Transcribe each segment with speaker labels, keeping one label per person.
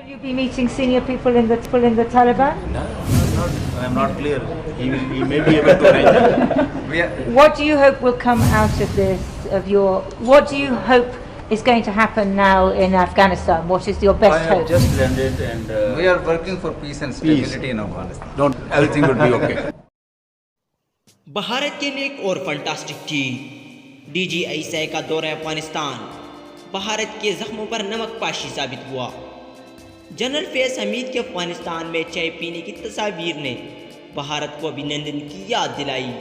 Speaker 1: Will you be meeting senior people in the Taliban?
Speaker 2: No, I am not clear. He may be able to arrange.
Speaker 1: What do you hope will come out of this? What do you hope is going to happen now in Afghanistan? What is your
Speaker 2: I
Speaker 1: best
Speaker 2: have
Speaker 1: hope?
Speaker 2: just landed and
Speaker 3: We are working for peace and stability in Afghanistan.
Speaker 2: don't. Everything would be okay.
Speaker 4: Bharat کے نیک اور fantastic team D G عیسیٰ کا دورہ افغانستان بھارت کے زخموں پر نمک پاشی ثابت ہوا۔ General فیض حمید کے افغانستان میں چائے پینے کی تصاویر نے بھارت کو ابھینندن کی یاد دلائی۔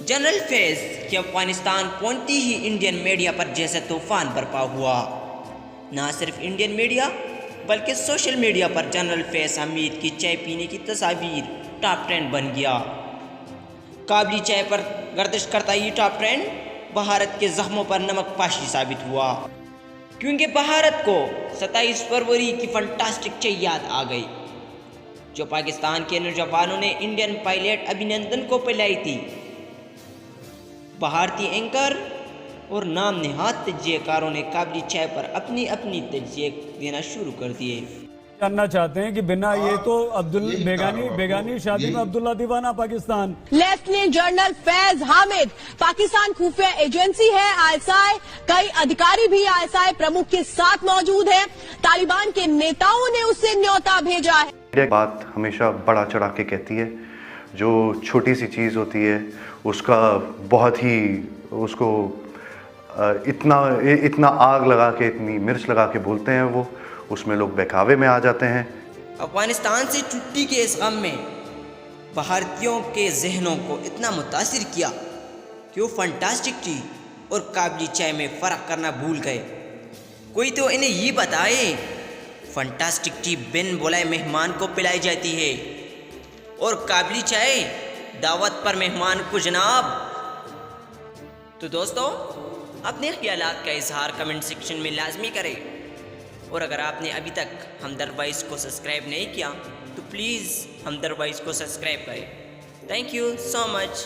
Speaker 4: جنرل فیض کے افغانستان پہنچتی ہی انڈین میڈیا پر جیسے طوفان برپا ہوا۔ نہ صرف انڈین میڈیا بلکہ سوشل میڈیا پر جنرل فیض حمید کی چائے پینے کی تصاویر ٹاپ ٹرینڈ بن گیا۔ کابلی چائے پر گردش کرتا یہ ٹاپ ٹرینڈ بھارت کے زخموں پر نمک پاشی ثابت ہوا، کیونکہ بھارت کو 27 فروری کی فنٹاسٹک چائے یاد آ گئی جو پاکستان کے نوجوانوں نے انڈین پائلٹ ابھینندن کو پلائی تھی۔ بھارتی اینکر اور نام نہاد تجزیہ کاروں نے کابلی چائے پر اپنی تجزیے دینا شروع کر دیے۔
Speaker 5: جاننا چاہتے ہیں کہ بنا یہ تو بیگانی شادی میں عبداللہ دیوانہ پاکستان۔
Speaker 6: لیفٹیننٹ جنرل فیض حامد پاکستان خفیہ ایجنسی ہے ISI، کئی ادھیکاری بھی ISI پرمکھ کے ساتھ موجود ہیں۔ طالبان کے نیتاؤں نے اسے نیوتا بھیجا ہے۔
Speaker 7: ایک بات ہمیشہ بڑا چڑھا کے کہتی ہے، جو چھوٹی سی چیز ہوتی ہے اس کا بہت ہی اس کو اتنا آگ لگا کے اتنی مرچ لگا کے بولتے ہیں، وہ اس میں لوگ بہکاوے میں آ جاتے ہیں۔
Speaker 4: افغانستان سے چھٹی کے اس غم میں بھارتیوں کے ذہنوں کو اتنا متاثر کیا کہ وہ فنٹاسٹک ٹی اور کابلی چائے میں فرق کرنا بھول گئے۔ کوئی تو انہیں یہ بتائے فنٹاسٹک ٹی بن بلائے مہمان کو پلائی جاتی ہے اور کابلی چائے دعوت پر مہمان کو جناب۔ تو دوستو اپنے خیالات کا اظہار کمنٹ سیکشن میں لازمی کریں، اور اگر آپ نے ابھی تک ہمدرد وائس کو سبسکرائب نہیں کیا تو پلیز ہمدرد وائس کو سبسکرائب کریں۔ Thank you so much.